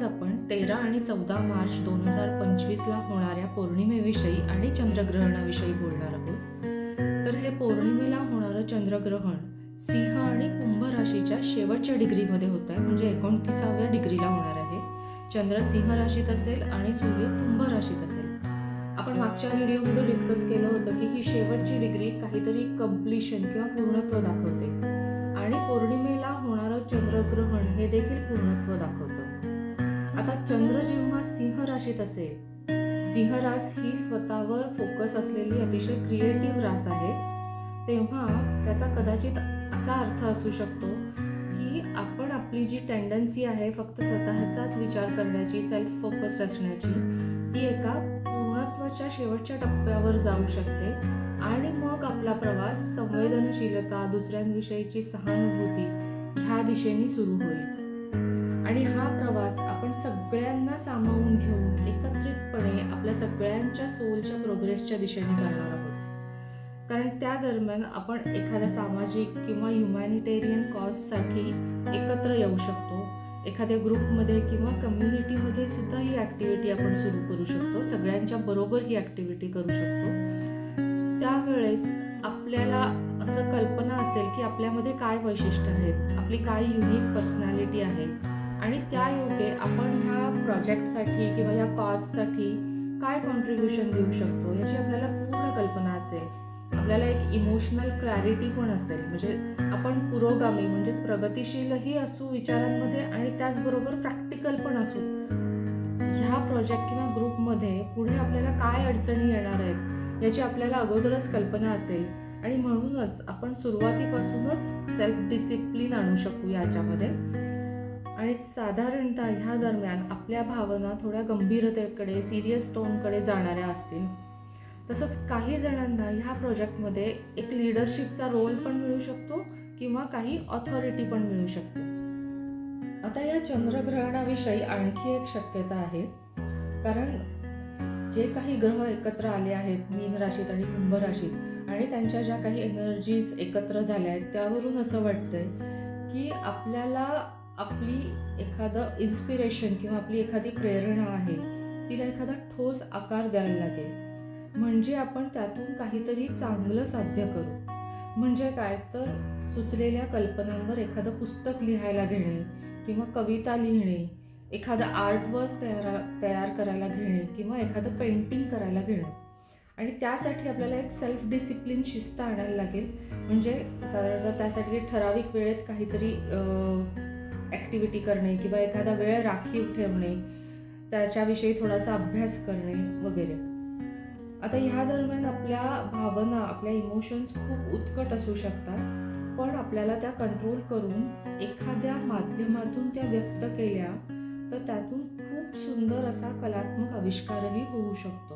आज आपण 13 आणि 14 मार्च 2025ला होणाऱ्या पौर्णिमेविषयी आणि चंद्रग्रहणाविषयी बोलणार आहोत. तर हे पौर्णिमेला होणारं चंद्रग्रहण सिंह आणि कुंभ राशीच्या शेवटच्या डिग्रीमध्ये होत आहे, म्हणजे 29व्या डिग्रीला होणार आहे. चंद्र सिंह राशीत असेल आणि सूर्य कुंभ राशीत असेल. आपण मागच्या व्हिडिओमध्ये डिस्कस केलं होतं की ही शेवटची डिग्री काहीतरी कम्प्लिशन किंवा पूर्णत्व दाखवते आणि पौर्णिमेला होणारं चंद्रग्रहण हे देखील पूर्णत्व दाखवतं. आता चंद्र जेव्हा सिंह राशीत असेल, सिंह रास ही स्वतःवर फोकस असलेली अतिशय क्रिएटिव्ह रास आहे, तेव्हा त्याचा कदाचित असा अर्थ असू शकतो की आपण आपली जी टेंडन्सी आहे फक्त स्वतःचाच विचार करण्याची, सेल्फ फोकस्ड असण्याची, ती एका पूर्णत्वाच्या शेवटच्या टप्प्यावर जाऊ शकते आणि मग आपला प्रवास संवेदनशीलता, दुसऱ्यांविषयीची सहानुभूती ह्या दिशेने सुरू होईल. आणि हा प्रवास आपण सगळ्यांना सामावून घेऊन एकत्रितपणे आपल्या सगळ्यांच्या सोलच्या प्रोग्रेसच्या दिशेने करणार आहोत. कारण त्या दरम्यान आपण एखाद्या सामाजिक किंवा ह्युमॅनिटेरियन कॉजसाठी एकत्र येऊ शकतो. एखाद्या ग्रुपमध्ये किंवा कम्युनिटीमध्ये सुद्धा ही ॲक्टिव्हिटी आपण सुरू करू शकतो. सगळ्यांच्या बरोबर ही ॲक्टिव्हिटी करू शकतो. त्यावेळेस आपल्याला असं कल्पना असेल की आपल्यामध्ये काय वैशिष्ट्य आहेत, आपली काय युनिक पर्सनॅलिटी आहे आणि त्या योगे आपण ह्या प्रोजेक्टसाठी किंवा या कॉजसाठी काय कॉन्ट्रीब्युशन देऊ शकतो याची आपल्याला पूर्ण कल्पना असेल. आपल्याला एक इमोशनल क्लॅरिटी पण असेल, म्हणजे आपण पुरोगामी म्हणजेच प्रगतिशीलही असू विचारांमध्ये आणि त्याचबरोबर प्रॅक्टिकल पण असू. ह्या प्रोजेक्ट किंवा ग्रुपमध्ये पुढे आपल्याला काय अडचणी येणार आहेत याची आपल्याला अगोदरच कल्पना असेल आणि म्हणूनच आपण सुरुवातीपासूनच सेल्फ डिसिप्लिन आणू शकू याच्यामध्ये. आणि साधारणतः ह्या दरम्यान आपल्या भावना थोड्या गंभीरतेकडे, सिरियस टोनकडे जाणाऱ्या असतील. तसंच काही जणांना ह्या प्रोजेक्टमध्ये एक लीडरशिपचा रोल पण मिळू शकतो किंवा काही ऑथॉरिटी पण मिळू शकते. आता या चंद्रग्रहणाविषयी आणखी एक शक्यता आहे, कारण जे काही ग्रह एकत्र आले आहेत मीन राशीत आणि कुंभ राशीत आणि त्यांच्या ज्या काही एनर्जीज एकत्र झाल्या आहेत, त्यावरून असं वाटतंय की आपल्याला आपली एखादं इन्स्पिरेशन किंवा आपली एखादी प्रेरणा आहे तिला एखादा ठोस आकार द्यायला लागेल, म्हणजे आपण त्यातून काहीतरी चांगलं साध्य करू. म्हणजे काय तर सुचलेल्या कल्पनांवर एखादं पुस्तक लिहायला घेणे किंवा कविता लिहिणे, एखादं आर्टवर्क तयार करायला घेणे किंवा एखादं पेंटिंग करायला घेणं. आणि त्यासाठी आपल्याला एक सेल्फ डिसिप्लिन, शिस्त आणायला लागेल. म्हणजे साधारणतः त्यासाठी ठराविक वेळेत काहीतरी ॲक्टिव्हिटी करणे किंवा एखादा वेळ राखीव ठेवणे, त्याच्याविषयी थोडासा अभ्यास करणे वगैरे. आता ह्या दरम्यान आपल्या भावना, आपल्या इमोशन्स खूप उत्कट असू शकतात, पण आपल्याला त्या कंट्रोल करून एखाद्या माध्यमातून त्या व्यक्त केल्या तर त्यातून खूप सुंदर असा कलात्मक आविष्कारही होऊ शकतो.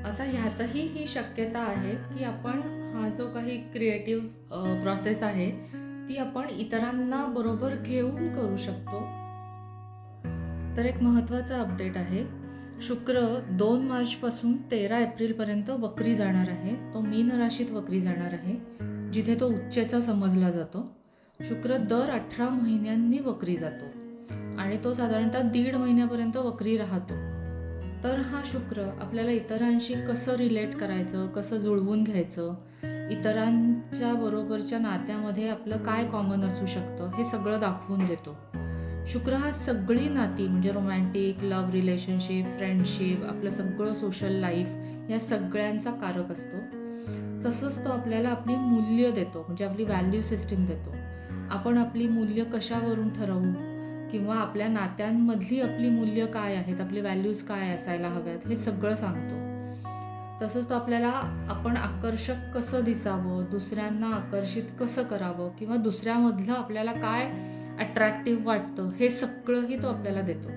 आता ह्यातही ही शक्यता आहे की आपण हा जो काही क्रिएटिव्ह प्रोसेस आहे ती आपण इतरांना बरोबर घेऊन करू शकतो. तर एक महत्त्वाचा अपडेट आहे, शुक्र 2 मार्चपासून 13 एप्रिलपर्यंत वक्री जाणार आहे. तो मीन राशीत वक्री जाणार आहे, जिथे तो उच्चेचा समजला जातो. शुक्र दर 18 महिन्यांनी वक्री जातो आणि तो साधारणतः 1.5 महिन्यापर्यंत वक्री राहतो. तर हा शुक्र आपल्याला इतरांशी कसं रिलेट करायचं, कसं जुळवून घ्यायचं, इतरांच्या बरोबरच्या नात्यामध्ये आपलं काय कॉमन असू शकतं हे सगळं दाखवून देतो. शुक्र हा सगळी नाती म्हणजे रोमॅन्टिक, लव्ह रिलेशनशिप, फ्रेंडशिप, आपलं सगळं सोशल लाईफ या सगळ्यांचा कारक असतो. तसंच तो आपल्याला आपली मूल्य देतो, म्हणजे आपली व्हॅल्यू सिस्टीम देतो. आपण आपली मूल्य कशावरून ठरवू किंवा आपल्या नात्यांमधली आपली मूल्य काय आहेत, आपली व्हॅल्यूज काय असायला हव्यात हे सगळं सांगतो. तसंच तो आपल्याला आपण आकर्षक कसं दिसावं, दुसऱ्यांना आकर्षित कसं करावं किंवा दुसऱ्यामधलं आपल्याला काय अट्रॅक्टिव्ह वाटतं हे सगळंही तो आपल्याला देतो.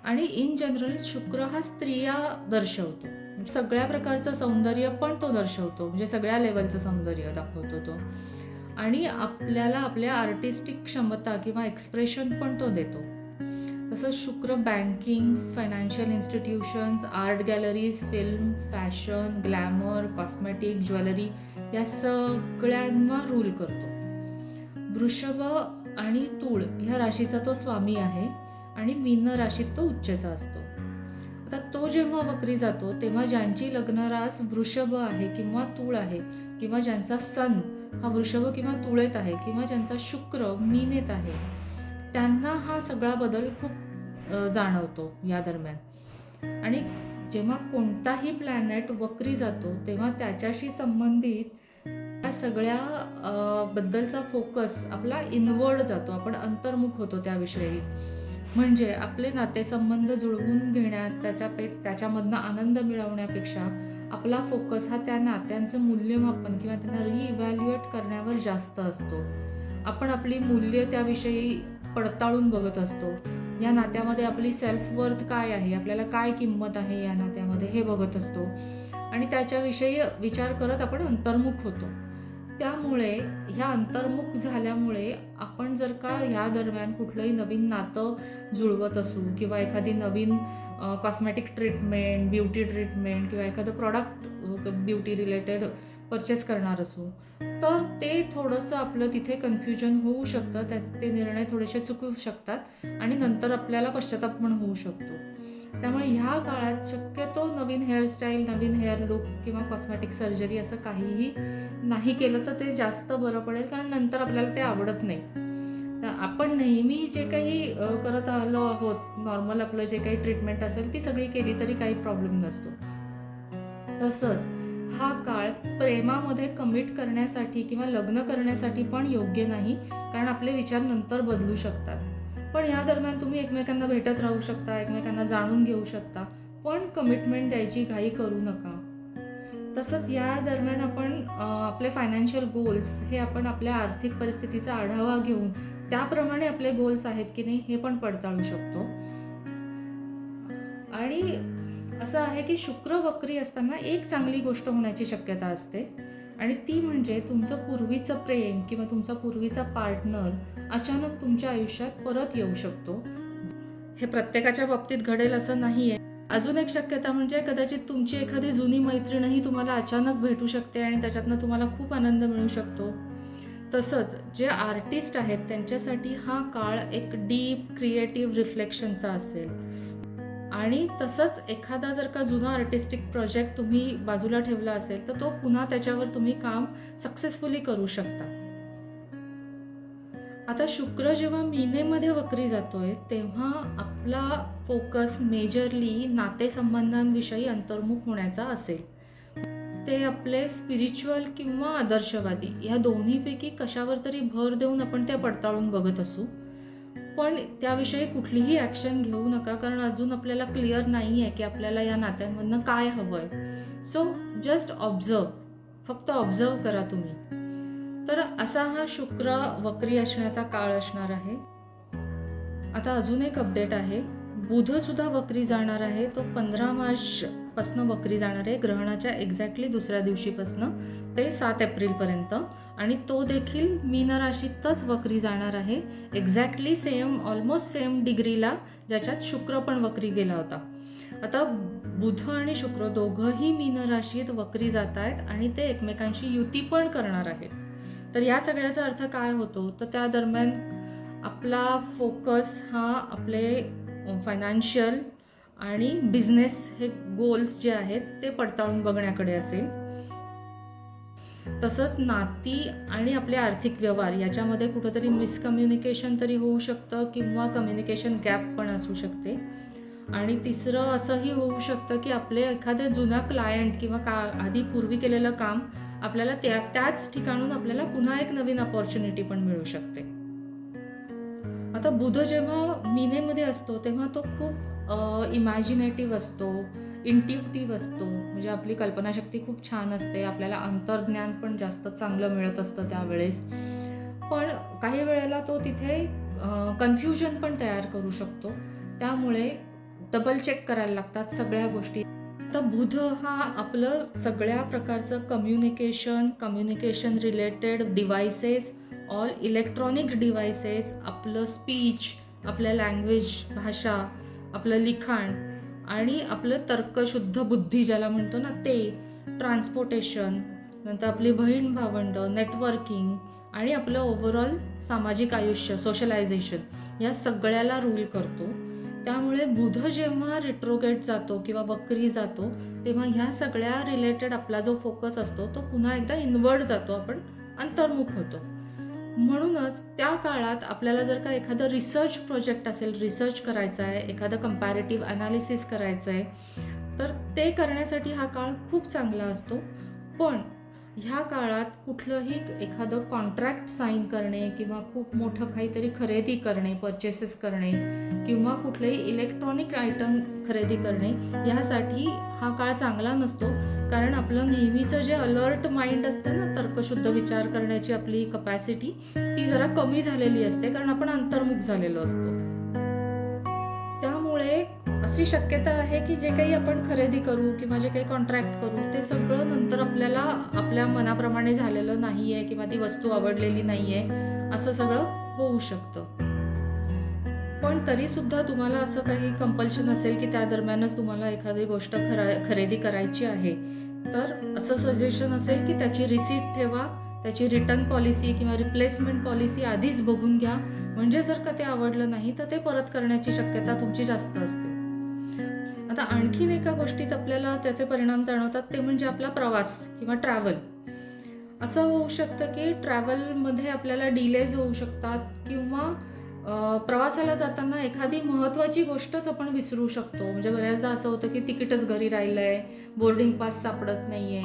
आणि इन जनरल शुक्र हा स्त्रिया दर्शवतो, सगळ्या प्रकारचं सौंदर्य पण तो दर्शवतो, म्हणजे सगळ्या लेवलचं सौंदर्य दाखवतो तो. आणि आपल्याला आपल्या आर्टिस्टिक क्षमता किंवा एक्सप्रेशन पण तो देतो. तसंच शुक्र banking, financial institutions, art galleries, film, fashion, glamour, cosmetic, jewellery या सगळ्यांवर रूल करतो. वृषभ आणि तूळ ह्या राशीचा तो स्वामी आहे आणि मीन राशीत तो उच्चचा असतो. आता तो जेव्हा वक्री जातो तेव्हा ज्यांची लग्न रास वृषभ आहे किंवा तूळ आहे, किंवा ज्यांचा सन हा वृषभ किंवा तुळेत आहे, किंवा ज्यांचा शुक्र मीनेत आहे, त्यांना हा सगळा बदल खूप जाणवतो या दरम्यान. आणि जेव्हा कोणताही प्लॅनेट वक्री जातो तेव्हा त्याच्याशी संबंधित या सगळ्या बद्दलचा फोकस आपला इनवर्ड जातो, आपण अंतर्मुख होतो त्याविषयी. म्हणजे आपले नातेसंबंध जुळवून घेण्यात, त्याच्यामधनं आनंद मिळवण्यापेक्षा आपला फोकस हा त्या नात्यांचं मूल्यमापन किंवा त्यांना रिइव्हॅल्युएट करण्यावर जास्त असतो. आपण आपली मूल्य त्याविषयी पडताळून बघत असतो. या नात्यामध्ये आपली सेल्फ वर्थ काय आहे, आपल्याला काय किंमत आहे या नात्यामध्ये हे बघत असतो आणि त्याच्याविषयी विचार करत आपण अंतर्मुख होतो. त्यामुळे ह्या अंतर्मुख झाल्यामुळे आपण जर का ह्या दरम्यान कुठलंही नवीन नातं जुळवत असू किंवा एखादी नवीन कॉस्मेटिक ट्रीटमेंट, ब्युटी ट्रीटमेंट किंवा एखादं प्रॉडक्ट ब्युटी रिलेटेड परचेस करणार असू, तर ते थोडंसं आपलं तिथे कन्फ्युजन होऊ शकतं, ते निर्णय थोडेसे चुकू शकतात आणि नंतर आपल्याला पश्चाताप पण होऊ शकतो. त्यामुळे ह्या काळात शक्यतो नवीन हेअरस्टाईल, नवीन हेअर लुक किंवा कॉस्मेटिक सर्जरी असं काहीही नाही केलं तर ते जास्त बरं पडेल, कारण नंतर आपल्याला ते आवडत नाही. तर आपण नेहमी जे काही करत आलो आहोत, नॉर्मल आपलं जे काही ट्रीटमेंट असेल ती सगळी केली तरी काही प्रॉब्लेम नसतो. तसंच हा काळ प्रेमामध्ये कमिट करण्यासाठी किंवा लग्न करण्यासाठी पण योग्य नाही, कारण आपले विचार नंतर बदलू शकतात. पण या दरम्यान तुम्ही एकमेकांना भेटत राहू शकता, एकमेकांना जाणून घेऊ शकता, पण कमिटमेंट द्यायची घाई करू नका. तसंच या दरम्यान आपण आपले फायनान्शियल गोल्स हे आपण आपल्या आर्थिक परिस्थितीचा आढावा घेऊन त्याप्रमाणे आपले गोल्स आहेत की नाही हे पण पडताळू शकतो. आणि असं आहे की शुक्र वक्री असताना एक चांगली गोष्ट होण्याची शक्यता असते, आणि ती म्हणजे तुमचं पूर्वीचं प्रेम किंवा तुमचा पूर्वीचा पार्टनर अचानक तुमच्या आयुष्यात परत येऊ शकतो. हे प्रत्येकाच्या बाबतीत घडेल असं नाहीये. अजून एक शक्यता म्हणजे कदाचित तुमची एखादी जुनी मैत्रीणही तुम्हाला अचानक भेटू शकते आणि त्याच्यातनं तुम्हाला खूप आनंद मिळू शकतो. तसंच जे आर्टिस्ट आहेत त्यांच्यासाठी हा काळ एक डीप क्रिएटिव्ह रिफ्लेक्शनचा असेल. आणि तसंच एखादा जर का जुना आर्टिस्टिक प्रोजेक्ट तुम्ही बाजूला ठेवला असेल तर तो पुन्हा त्याच्यावर तुम्ही काम सक्सेसफुली करू शकता. आता शुक्र जेव्हा मीनेमध्ये वक्री जातोय तेव्हा आपला फोकस मेजरली नातेसंबंधांविषयी अंतर्मुख होण्याचा असेल. ते आपले स्पिरिच्युअल किंवा आदर्शवादी या दोन्हीपैकी कशावर तरी भर देऊन आपण ते पडताळून बघत असू, पण त्याविषयी कुठलीही ॲक्शन घेऊ नका, कारण अजून आपल्याला क्लिअर नाही आहे की आपल्याला या नात्यांमधनं काय हवं आहे. सो जस्ट ऑब्झर्व, फक्त ऑब्झर्व करा तुम्ही. तर असा हा शुक्र वक्री असण्याचा काळ असणार आहे. आता अजून एक अपडेट आहे, बुध सुद्धा वक्री जाणार आहे. तो 15 मार्चपासून वक्री जाणार आहे, ग्रहणाच्या एक्झॅक्टली दुसऱ्या दिवशीपासून ते 7 एप्रिलपर्यंत, आणि तो देखील मीन राशीतच वक्री जाणार आहे, एक्झॅक्टली सेम, ऑलमोस्ट सेम डिग्रीला ज्याच्यात शुक्र पण वक्री गेला होता. आता बुध आणि शुक्र दोघंही मीन राशीत वक्री जात आहेत आणि ते एकमेकांशी युती पण करणार आहेत. तर या सगळ्याचा अर्थ काय होतो, तर त्या दरम्यान आपला फोकस हा आपले फायनान्शियल आणि बिझनेस हे गोल्स जे आहेत ते पडताळून बघण्याकडे असेल. तसंच नाती आणि आपले आर्थिक व्यवहार याच्यामध्ये कुठंतरी मिसकम्युनिकेशन तरी होऊ शकतं किंवा कम्युनिकेशन गॅप पण असू शकते. आणि तिसरं असंही होऊ शकतं की आपले एखादे जुना क्लायंट किंवा आधी पूर्वी केलेलं काम आपल्याला त्याच ठिकाणून आपल्याला पुन्हा एक नवीन अपॉर्च्युनिटी पण मिळू शकते. आता बुध जेव्हा मीनेमध्ये असतो तेव्हा तो खूप इमॅजिनेटिव्ह असतो, इंट्युटिव्ह असतो, म्हणजे आपली कल्पनाशक्ती खूप छान असते, आपल्याला अंतर्ज्ञान पण जास्त चांगलं मिळत असतं त्यावेळेस. पण काही वेळेला तो तिथे कन्फ्युजन पण तयार करू शकतो, त्यामुळे डबल चेक करायला लागतात सगळ्या गोष्टी. तर बुध हा आपलं सगळ्या प्रकारचं communication related devices, all electronic devices, आपलं स्पीच, आपल्या लँग्वेज, भाषा, आपलं लिखाण आणि आपलं तर्कशुद्ध बुद्धी ज्याला म्हणतो ना ते, ट्रान्सपोर्टेशन, नंतर आपली बहीण भावंड, नेटवर्किंग आणि आपलं ओव्हरऑल सामाजिक आयुष्य, सोशलायझेशन, या सगळ्याला रूल करतो. त्यामुळे बुध जेव्हा रिट्रोगेट जातो किंवा वक्री जातो तेव्हा ह्या सगळ्या रिलेटेड आपला जो फोकस असतो तो पुन्हा एकदा इनवर्ड जातो, आपण अंतर्मुख होतो. म्हणूनच त्या काळात आपल्याला जर का एखादं रिसर्च प्रोजेक्ट असेल, रिसर्च करायचा आहे, एखादं कंपॅरेटिव्ह ॲनालिसिस करायचं आहे, तर ते करण्यासाठी हा काळ खूप चांगला असतो. पण ह्या काळात कुठलंही एखादं कॉन्ट्रॅक्ट साईन करणे किंवा खूप मोठं काहीतरी खरेदी करणे, परचेसेस करणे किंवा कुठलेही इलेक्ट्रॉनिक आयटम खरेदी करणे यासाठी हा काळ चांगला नसतो. कारण आपलं नेहमीचं जे अलर्ट माइंड असतं ना, तर्कशुद्ध विचार करण्याची आपली कपॅसिटी ती जरा कमी झालेली असते, कारण आपण अंतर्मुख झालेलो असतो. त्यामुळे अशी शक्यता आहे की जे काही आपण खरेदी करू किंवा जे काही कॉन्ट्रॅक्ट करू ते सगळं नंतर आपल्याला आपल्या मनाप्रमाणे झालेलं नाही आहे किंवा ती वस्तू आवडलेली नाही आहे, असं सगळं होऊ शकतं. पण तरीसुद्धा तुम्हाला असं काही कंपल्शन असेल की त्या दरम्यानच तुम्हाला एखादी गोष्ट खरेदी करायची आहे, तर असं सजेशन असेल की त्याची रिसीट ठेवा, त्याची रिटर्न पॉलिसी किंवा रिप्लेसमेंट पॉलिसी आधीच बघून घ्या. म्हणजे जर का ते आवडलं नाही तर ते परत करण्याची शक्यता तुमची जास्त असते. आता आणखीन एका गोष्टीत आपल्याला त्याचे परिणाम जाणवतात, ते म्हणजे आपला प्रवास किंवा ट्रॅव्हल. असं होऊ शकतं की ट्रॅव्हलमध्ये आपल्याला डिलेज होऊ शकतात किंवा प्रवासाला जाताना एखादी महत्त्वाची गोष्टच आपण विसरू शकतो. म्हणजे बऱ्याचदा असं होतं की तिकीटच घरी राहिलंय, बोर्डिंग पास सापडत नाहीये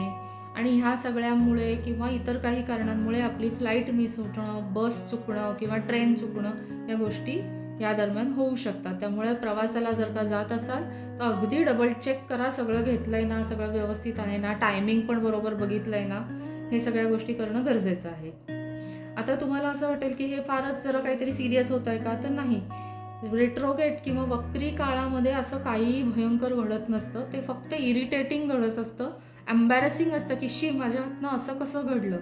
आणि ह्या सगळ्यामुळे किंवा इतर काही कारणांमुळे आपली फ्लाईट मिस होणं, बस चुकणं किंवा ट्रेन चुकणं या गोष्टी या दरम्यान होऊ शकतात. त्यामुळे प्रवासाला जर का जात असाल तर अगदी डबल चेक करा, सगळं घेतलंय ना, सगळं व्यवस्थित आहे ना, टायमिंग पण बरोबर बघितलंय ना, हे सगळ्या गोष्टी करणं गरजेचं आहे. आता तुम्हाला असं वाटेल की हे फारच जरा काहीतरी सिरियस होत आहे का, तर नाही. रिट्रोगेट किंवा वक्री काळामध्ये असं काही भयंकर घडत नसतं, ते फक्त इरिटेटिंग घडत असतं, एम्बॅरेसिंग असतं की शी माझ्या हातनं असं कसं घडलं.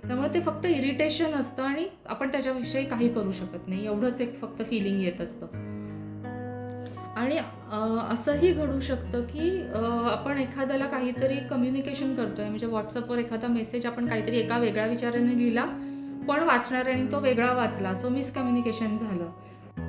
त्यामुळे ते फक्त इरिटेशन असतं आणि आपण त्याच्याविषयी काही करू शकत नाही, एवढंच एक फक्त फिलिंग येत असतं. आणि असंही घडू शकतं की आपण एखाद्याला काहीतरी कम्युनिकेशन करतोय, म्हणजे व्हॉट्सअपवर एखादा मेसेज आपण काहीतरी एका वेगळ्या विचाराने लिहिला, पण वाचणाऱ्याने तो वेगळा वाचला, सो मिसकम्युनिकेशन झालं.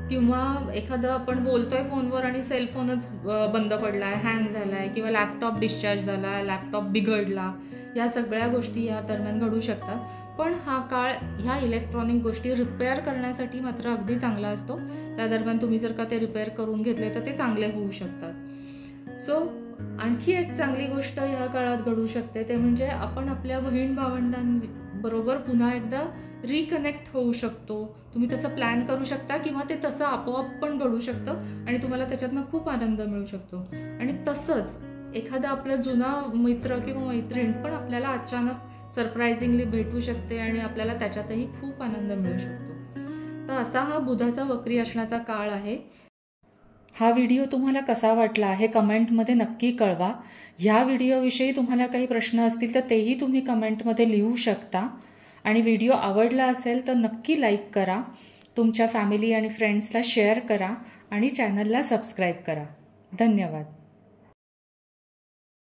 किंवा एखादं आपण बोलतोय फोनवर आणि सेलफोनच बंद पडलाय, हँग झालाय किंवा लॅपटॉप डिस्चार्ज झाला, लॅपटॉप बिघडला, या सगळ्या गोष्टी या दरम्यान घडू शकतात. पण हा काळ ह्या इलेक्ट्रॉनिक गोष्टी रिपेअर करण्यासाठी मात्र अगदी चांगला असतो. त्या दरम्यान तुम्ही जर का ते रिपेअर करून घेतले तर ते चांगले होऊ शकतात. सो आणखी एक चांगली गोष्ट ह्या काळात घडू शकते, ते म्हणजे आपण आपल्या बहीण भावंडांबरोबर पुन्हा एकदा रिकनेक्ट होऊ शकतो. तुम्ही तसं प्लॅन करू शकता किंवा ते तसं आपोआप पण घडू शकतं आणि तुम्हाला त्याच्यातनं खूप आनंद मिळू शकतो. आणि तसंच एखादा आपला जुना मित्र किंवा मैत्रीण पण आपल्याला अचानक सरप्रायझिंगली भेटू शकते आणि आपल्याला त्याच्यातही खूप आनंद मिळू शकतो. तर असा हा बुधाचा वक्री असण्याचा काळ आहे. हा व्हिडिओ तुम्हाला कसा वाटला हे कमेंटमध्ये नक्की कळवा. ह्या व्हिडिओविषयी तुम्हाला काही प्रश्न असतील तर तेही तुम्ही कमेंटमध्ये लिहू शकता. आणि व्हिडिओ आवडला असेल तर नक्की लाईक करा, तुमच्या फॅमिली आणि फ्रेंड्सला शेअर करा आणि चॅनलला सबस्क्राईब करा. धन्यवाद.